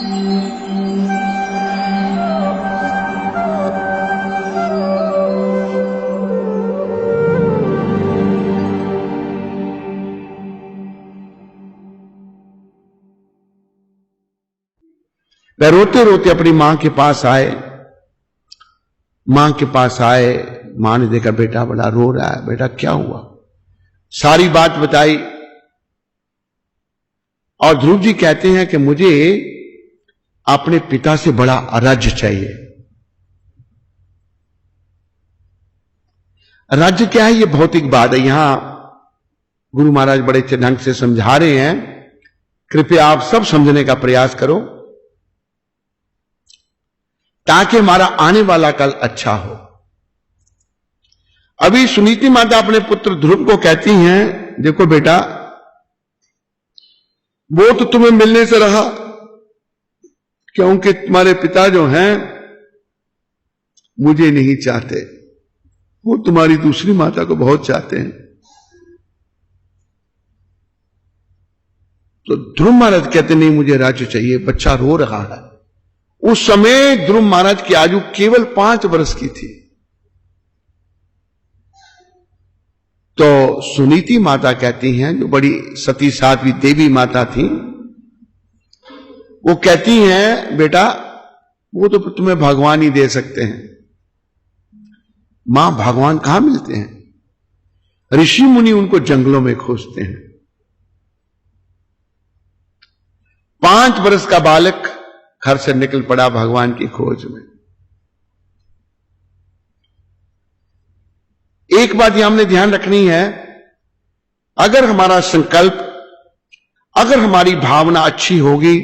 वह रोते रोते अपनी मां के पास आए। मां के पास आए, मां ने देखा बेटा बड़ा रो रहा है। बेटा क्या हुआ? सारी बात बताई। और ध्रुव जी कहते हैं कि मुझे अपने पिता से बड़ा राज्य चाहिए। राज्य क्या है? ये भौतिक बात है। यहां गुरु महाराज बड़े अच्छे ढंग से समझा रहे हैं, कृपया आप सब समझने का प्रयास करो ताकि हमारा आने वाला कल अच्छा हो। अभी सुनीति माता अपने पुत्र ध्रुव को कहती हैं, देखो बेटा वो तो तुम्हें मिलने से रहा, क्योंकि तुम्हारे पिता जो हैं मुझे नहीं चाहते, वो तुम्हारी दूसरी माता को बहुत चाहते हैं। तो ध्रुव महाराज कहते नहीं मुझे राज्य चाहिए, बच्चा रो रहा है। उस समय ध्रुव महाराज की आयु केवल 5 वर्ष की थी। तो सुनीति माता कहती हैं, जो बड़ी सती साध्वी देवी माता थी, वो कहती हैं बेटा वो तो तुम्हें भगवान ही दे सकते हैं। मां भगवान कहां मिलते हैं? ऋषि मुनि उनको जंगलों में खोजते हैं। 5 वर्ष का बालक घर से निकल पड़ा भगवान की खोज में। एक बात यहां हमने ध्यान रखनी है, अगर हमारा संकल्प, अगर हमारी भावना अच्छी होगी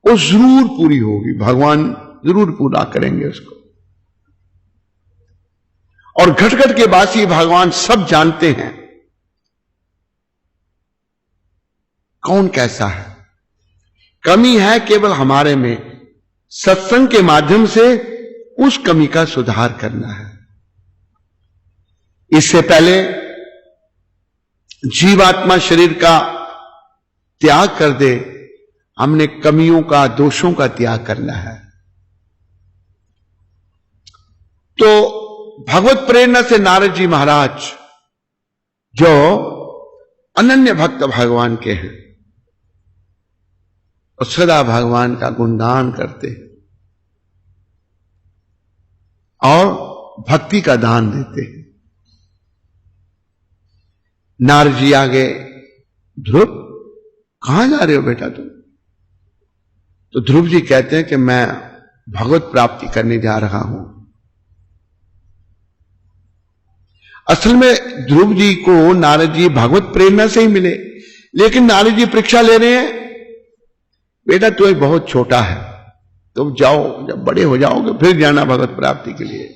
वो जरूर पूरी होगी, भगवान जरूर पूरा करेंगे उसको। और घट-घट के वासी भगवान सब जानते हैं कौन कैसा है। कमी है केवल हमारे में, सत्संग के माध्यम से उस कमी का सुधार करना है। इससे पहले जीवात्मा शरीर का त्याग कर दे, हमने कमियों का, दोषों का त्याग करना है। तो भगवत प्रेरणा से नारद जी महाराज जो अनन्य भक्त भगवान के हैं और सदा भगवान का गुणगान करते हैं और भक्ति का दान देते हैं। नारद जी आगे, ध्रुव कहां जा रहे हो बेटा तुम? तो ध्रुव जी कहते हैं कि मैं भगवत प्राप्ति करने जा रहा हूं। असल में ध्रुव जी को नारद जी भगवत प्रेरणा से ही मिले, लेकिन नारद जी परीक्षा ले रहे हैं, बेटा तू एक बहुत छोटा है, तुम जाओ, जब बड़े हो जाओगे फिर जाना भगवत प्राप्ति के लिए।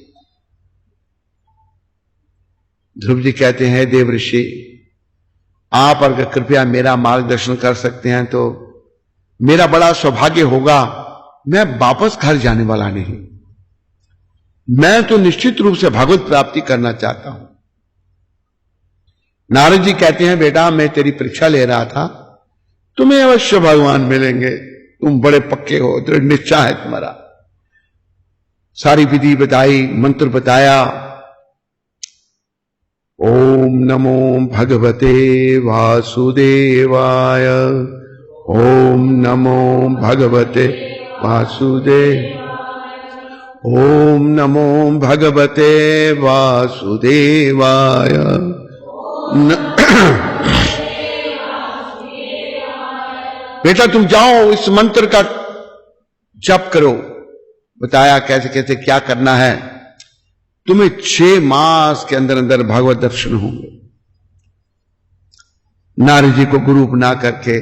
ध्रुव जी कहते हैं, देव ऋषि आप अगर कृपया मेरा मार्गदर्शन कर सकते हैं तो मेरा बड़ा सौभाग्य होगा। मैं वापस घर जाने वाला नहीं, मैं तो निश्चित रूप से भगवत प्राप्ति करना चाहता हूं। नारद जी कहते हैं, बेटा मैं तेरी परीक्षा ले रहा था, तुम्हें अवश्य भगवान मिलेंगे, तुम बड़े पक्के हो, दृढ़ निश्चय है तुम्हारा। सारी विधि बताई, मंत्र बताया। ओम नमो भगवते वासुदेवाय, ओम नमो भगवते वासुदेव, ओम नमो भगवते वासुदेवाय। बेटा तुम जाओ इस मंत्र का जप करो। बताया कैसे कैसे क्या करना है। तुम्हें 6 मास के अंदर अंदर भगवत दर्शन होंगे। नारद जी को गुरु बना करके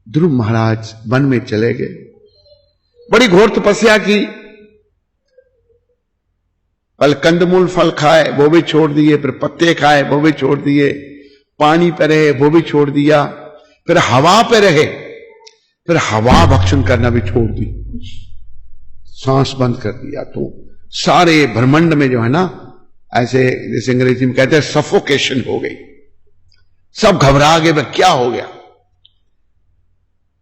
ध्रुव महाराज वन में चले गए। बड़ी घोर तपस्या की, पहले कंदमूल फल खाए वो भी छोड़ दिए, फिर पत्ते खाए वो भी छोड़ दिए, पानी पे रहे वो भी छोड़ दिया, फिर हवा पे रहे, फिर हवा भक्षण करना भी छोड़ दी, सांस बंद कर दिया। तो सारे ब्रह्मांड में जो है ना, ऐसे जैसे अंग्रेजी में कहते हैं सफोकेशन हो गई, सब घबरा गए, वह क्या हो गया।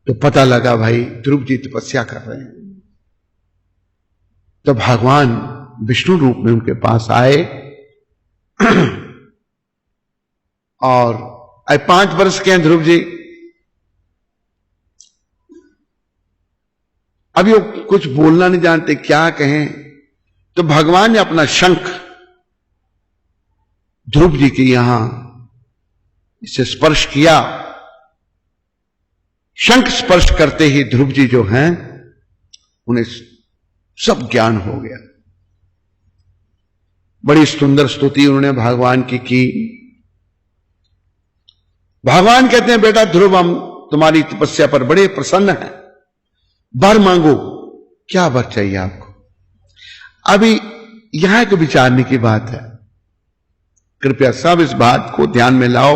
तो पता लगा भाई ध्रुव जी तपस्या कर रहे हैं। तो भगवान विष्णु रूप में उनके पास आए और 5 वर्ष के हैं ध्रुव जी। अभी वो कुछ बोलना नहीं जानते, क्या कहें। तो भगवान ने अपना शंख ध्रुव जी के यहां इसे स्पर्श किया। शंख स्पर्श करते ही ध्रुव जी जो हैं उन्हें सब ज्ञान हो गया। बड़ी सुंदर स्तुति उन्होंने भगवान की। भगवान कहते हैं बेटा ध्रुव, हम तुम्हारी तपस्या पर बड़े प्रसन्न हैं, वर मांगो। क्या वर चाहिए आपको? अभी यहां एक विचारने की बात है, कृपया सब इस बात को ध्यान में लाओ,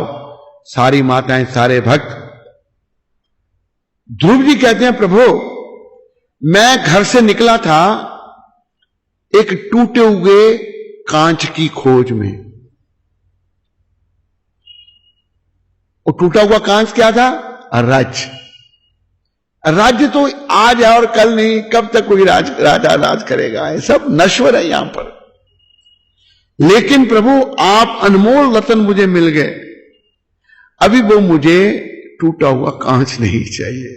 सारी माताएं, सारे भक्त। ध्रुव जी कहते हैं प्रभु, मैं घर से निकला था एक टूटे हुए कांच की खोज में। वो टूटा हुआ कांच क्या था? राज्य। राज्य तो आज है और कल नहीं, कब तक कोई राजा राज करेगा, ये सब नश्वर है यहां पर। लेकिन प्रभु आप अनमोल रतन मुझे मिल गए, अभी वो मुझे टूटा हुआ कांच नहीं चाहिए।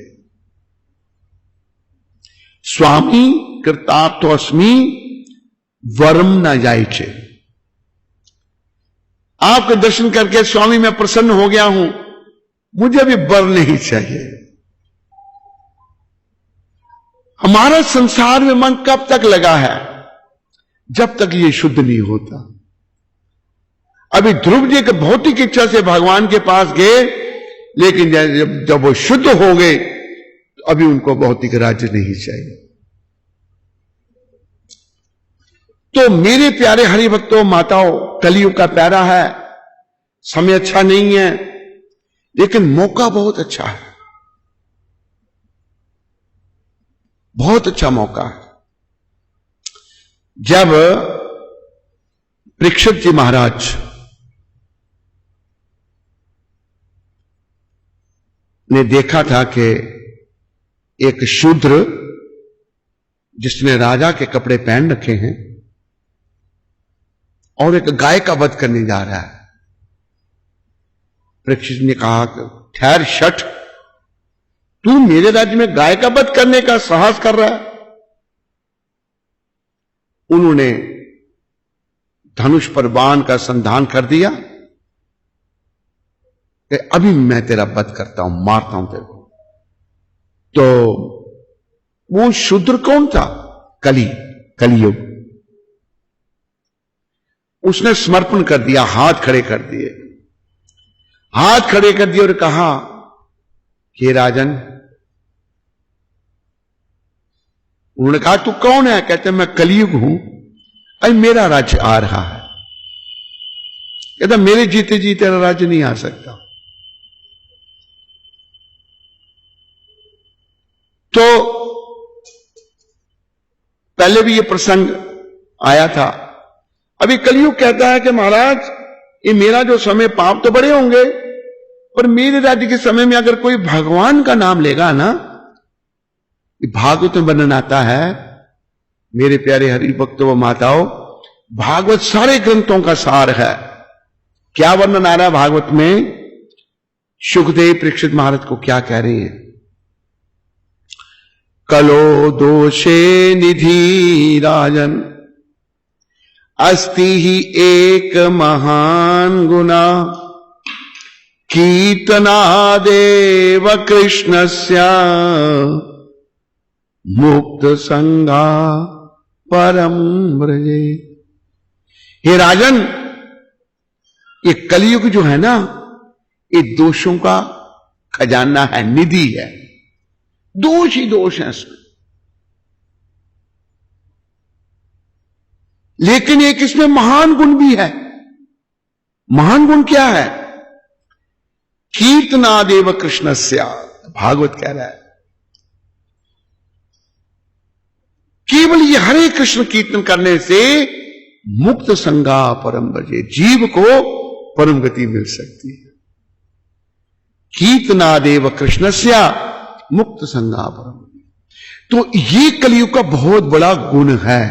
स्वामी कृतार्थोस्मि वरम न जाइचे। आपके दर्शन करके स्वामी मैं प्रसन्न हो गया हूं, मुझे अभी वर नहीं चाहिए। हमारा संसार में मन कब तक लगा है? जब तक ये शुद्ध नहीं होता। अभी ध्रुव जी के भौतिक इच्छा से भगवान के पास गए, लेकिन जब वो शुद्ध हो गए तो अभी उनको भौतिक राज्य नहीं चाहिए। तो मेरे प्यारे हरि भक्तों, माताओं, कलियुग का प्यारा है, समय अच्छा नहीं है, लेकिन मौका बहुत अच्छा है, बहुत अच्छा मौका है। जब परीक्षित जी महाराज ने देखा था कि एक शूद्र जिसने राजा के कपड़े पहन रखे हैं और एक गाय का वध करने जा रहा है, परीक्षित ने कहा कि ठहर शठ, तू मेरे राज्य में गाय का वध करने का साहस कर रहा है। उन्होंने धनुष पर बाण का संधान कर दिया कि अभी मैं तेरा वध करता हूं, मारता हूं तेरे को। तो वो शूद्र कौन था? कलियुग। उसने समर्पण कर दिया, हाथ खड़े कर दिए, हाथ खड़े कर दिए और कहा कि राजन, उन्होंने कहा तू कौन है? कहते मैं कलियुग हूं, अरे मेरा राज्य आ रहा है। कहता मेरे जीते जी तेरा राज्य नहीं आ सकता। तो पहले भी ये प्रसंग आया था। अभी कलियुग कहता है कि महाराज, ये मेरा जो समय, पाप तो बड़े होंगे, पर मेरे राज्य के समय में अगर कोई भगवान का नाम लेगा ना, भागवत में वर्णन आता है, मेरे प्यारे हरि भक्तों व माताओं, भागवत सारे ग्रंथों का सार है। क्या वर्णन आ रहा है भागवत में? सुखदेव परीक्षित महाराज को क्या कह रहे हैं? कलो दोषे निधि राजन, अस्ति ही एक महान गुना, कीर्तनादेव कृष्णस्य मुक्त संगा परम व्रजे। हे राजन, ये कलियुग जो है ना, ये दोषों का खजाना है, निधि है, दोष ही दोष है इसमें। लेकिन एक इसमें महान गुण भी है। महान गुण क्या है? कीर्तनादेव कृष्णस्य, भागवत कह रहा है, केवल ये हरे कृष्ण कीर्तन करने से मुक्त संगा परम व्रजे, जीव को परम गति मिल सकती है। कीर्तनादेव कृष्णस्य मुक्त संगा परम। तो ये कलयुग का बहुत बड़ा गुण है।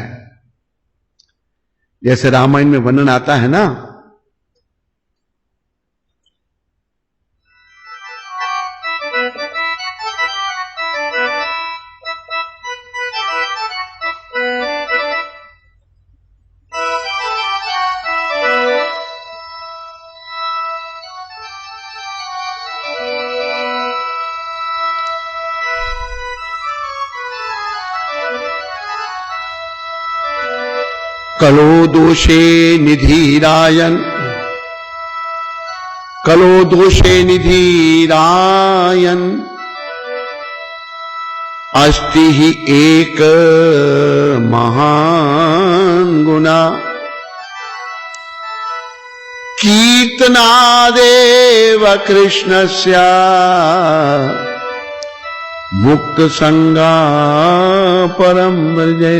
जैसे रामायण में वर्णन आता है ना, कलो दोषे निधिरायन, कलो दोषे निधिरायन, अस्ति ही एक महान गुना, कीर्तनादेव कृष्णस्य मुक्त संगा परम व्रजे।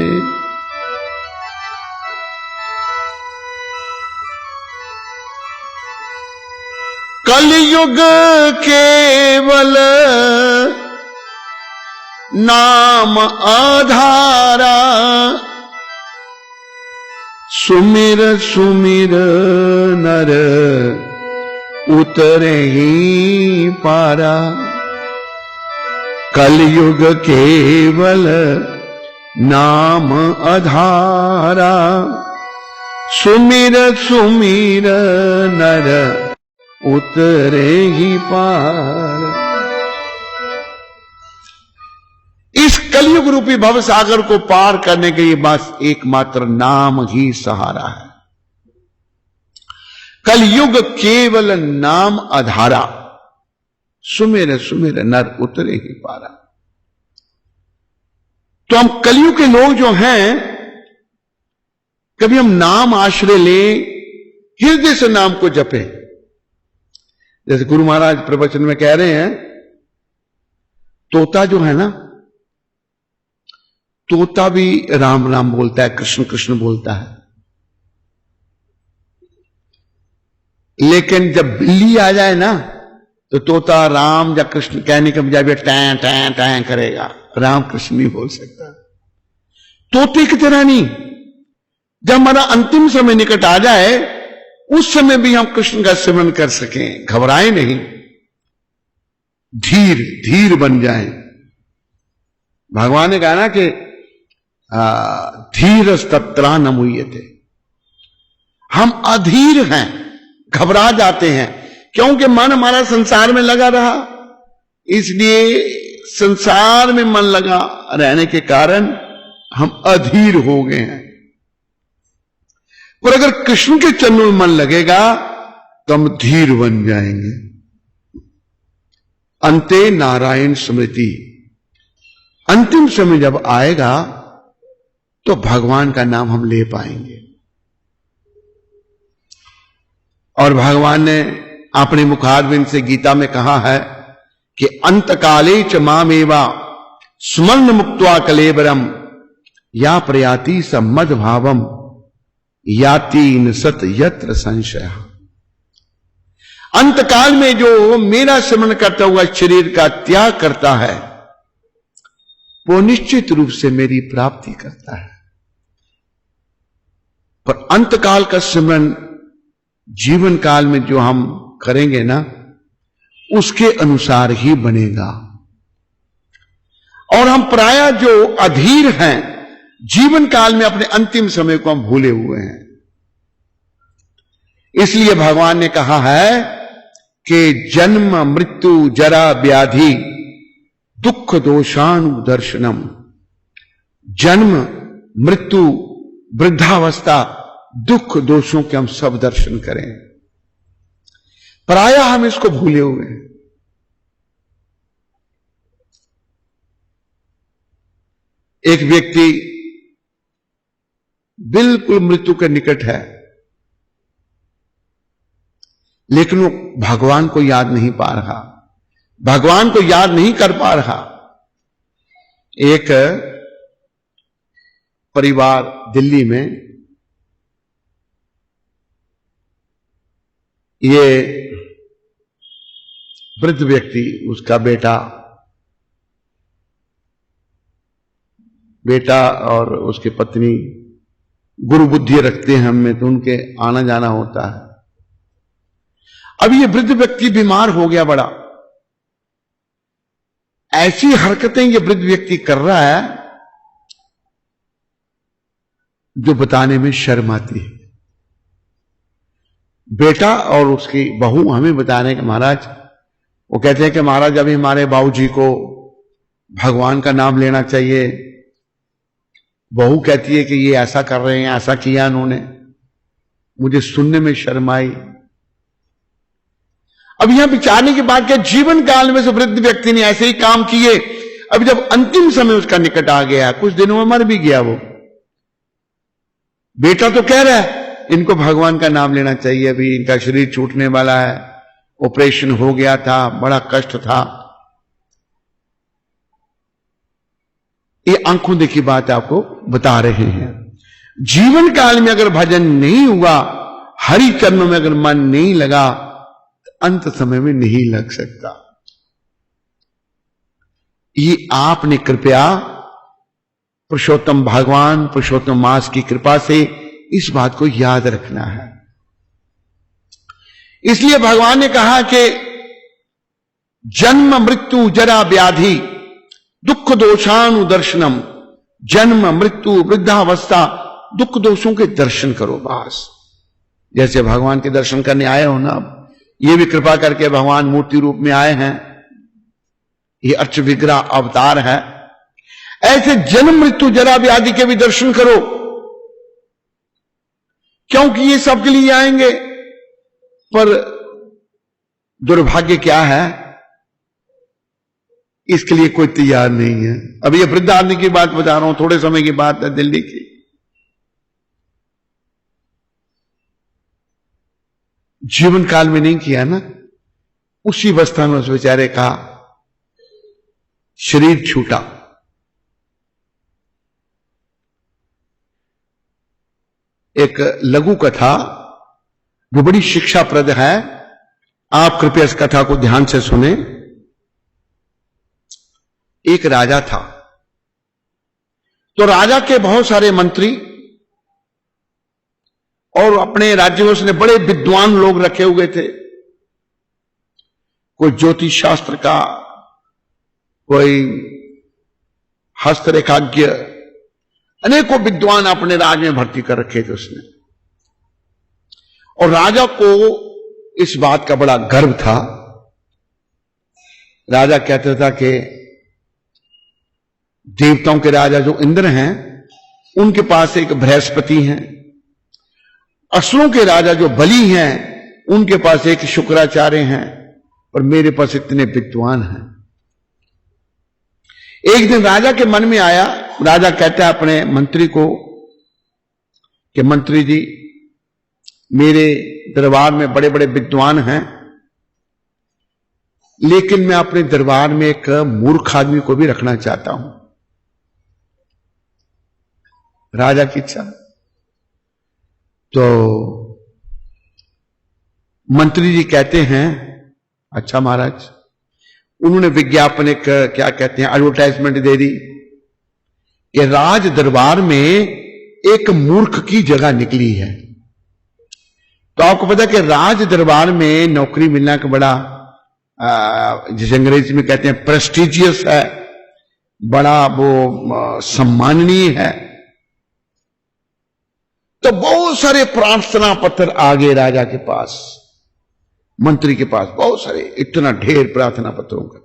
कलयुग केवल नाम आधारा, सुमिर सुमिर नर उतरे ही पारा। कलयुग केवल नाम आधारा, सुमिर सुमिर नर उतरे ही पार। इस कलयुग रूपी भव सागर को पार करने के लिए बस एकमात्र नाम ही सहारा है। कलयुग केवल नाम आधारा, सुमेर सुमेर नर उतरे ही पारा। तो हम कलयुग के लोग जो हैं, कभी हम नाम आश्रय लें, हृदय से नाम को जपें। जैसे गुरु महाराज प्रवचन में कह रहे हैं, तोता जो है ना, तोता भी राम राम बोलता है, कृष्ण कृष्ण बोलता है, लेकिन जब बिल्ली आ जाए ना, तो तोता राम या कृष्ण कहने के बजाय टैं टैं टैं करेगा, राम कृष्ण नहीं बोल सकता। तोते की तरह नहीं, जब हमारा अंतिम समय निकट आ जाए, उस समय भी हम कृष्ण का सिमरन कर सकें, घबराएं नहीं, धीर धीर बन जाएं। भगवान ने कहा ना कि धीर तत्रा न मुह्यते। हम अधीर हैं, घबरा जाते हैं, क्योंकि मन हमारा संसार में लगा रहा, इसलिए संसार में मन लगा रहने के कारण हम अधीर हो गए हैं। पर अगर कृष्ण के चरणों में मन लगेगा तो हम धीर बन जाएंगे। अंते नारायण स्मृति, अंतिम समय जब आएगा तो भगवान का नाम हम ले पाएंगे। और भगवान ने अपने मुखारविंद से गीता में कहा है कि अंतकाले च मामेवा स्मरण मुक्त्वा कलेबरम या प्रयाति सम्मद भावम याति न सत यत्र संशय। अंतकाल में जो मेरा स्मरण करता हुआ शरीर का त्याग करता है, वो निश्चित रूप से मेरी प्राप्ति करता है। पर अंतकाल का स्मरण जीवन काल में जो हम करेंगे ना, उसके अनुसार ही बनेगा। और हम प्रायः जो अधीर हैं, जीवन काल में अपने अंतिम समय को हम भूले हुए हैं। इसलिए भगवान ने कहा है कि जन्म मृत्यु जरा व्याधि दुख दोषानु दर्शनम। जन्म मृत्यु वृद्धावस्था दुख दोषों के हम सब दर्शन करें। प्रायः हम इसको भूले हुए हैं। एक व्यक्ति बिल्कुल मृत्यु के निकट है, लेकिन वो भगवान को याद नहीं पा रहा, भगवान को याद नहीं कर पा रहा। एक परिवार दिल्ली में, ये वृद्ध व्यक्ति, उसका बेटा बेटा और उसकी पत्नी गुरु बुद्धि रखते हैं हम में, तो उनके आना जाना होता है। अब ये वृद्ध व्यक्ति बीमार हो गया बड़ा, ऐसी हरकतें ये वृद्ध व्यक्ति कर रहा है जो बताने में शर्म आती है। बेटा और उसकी बहू हमें बता रहे हैं कि महाराज, वो कहते हैं कि महाराज अभी हमारे बाबूजी को भगवान का नाम लेना चाहिए। बहू कहती है कि ये ऐसा कर रहे हैं, ऐसा किया उन्होंने, मुझे सुनने में शर्म आई। अब यहां विचारने की बात क्या, जीवन काल में से वृद्ध व्यक्ति ने ऐसे ही काम किए, अब जब अंतिम समय उसका निकट आ गया, कुछ दिनों में मर भी गया वो, बेटा तो कह रहा है इनको भगवान का नाम लेना चाहिए, अभी इनका शरीर छूटने वाला है, ऑपरेशन हो गया था, बड़ा कष्ट था। ये आंखों देखी बात आपको बता रहे हैं। जीवन काल में अगर भजन नहीं हुआ, हरि चरणों में अगर मन नहीं लगा, तो अंत समय में नहीं लग सकता। ये आपने कृपया पुरुषोत्तम भगवान पुरुषोत्तम मास की कृपा से इस बात को याद रखना है। इसलिए भगवान ने कहा कि जन्म मृत्यु जरा व्याधि दुख दोषानुदर्शनम, जन्म मृत्यु वृद्धावस्था, दुख दोषों के दर्शन करो बस। जैसे भगवान के दर्शन करने आए हो ना, ये भी कृपा करके भगवान मूर्ति रूप में आए हैं, ये अर्च विग्रह अवतार है, ऐसे जन्म मृत्यु जरा व्याधि के भी दर्शन करो, क्योंकि ये सबके लिए आएंगे। पर दुर्भाग्य क्या है, इसके लिए कोई तैयार नहीं है। अब ये वृद्ध आदमी की बात बता रहा हूं, थोड़े समय की बात है, दिल्ली की। जीवन काल में नहीं किया ना, उसी अवस्था में उस बेचारे का शरीर छूटा। एक लघु कथा जो बड़ी शिक्षाप्रद है, आप कृपया इस कथा को ध्यान से सुने। एक राजा था, तो राजा के बहुत सारे मंत्री और अपने राज्य में उसने बड़े विद्वान लोग रखे हुए थे। कोई ज्योतिष शास्त्र का, कोई हस्तरेखाज्ञ, अनेकों विद्वान अपने राज्य में भर्ती कर रखे थे उसने। और राजा को इस बात का बड़ा गर्व था। राजा कहता था कि देवताओं के राजा जो इंद्र हैं, उनके पास एक बृहस्पति हैं, असुरों के राजा जो बलि हैं, उनके पास एक शुक्राचार्य हैं, और मेरे पास इतने विद्वान हैं। एक दिन राजा के मन में आया, राजा कहता है अपने मंत्री को कि मंत्री जी, मेरे दरबार में बड़े बड़े विद्वान हैं, लेकिन मैं अपने दरबार में एक मूर्ख आदमी को भी रखना चाहता हूं। राजा की इच्छा। तो मंत्री जी कहते हैं, अच्छा महाराज। उन्होंने विज्ञापन एक क्या कहते हैं, एडवर्टाइजमेंट दे दी कि राज दरबार में एक मूर्ख की जगह निकली है। तो आपको पता है कि राज दरबार में नौकरी मिलना का बड़ा, जिसे अंग्रेजी में कहते हैं प्रेस्टिजियस है, बड़ा वो सम्माननीय है। तो बहुत सारे प्रार्थना पत्र आ गए राजा के पास, मंत्री के पास, बहुत सारे, इतना ढेर प्रार्थना पत्रों का।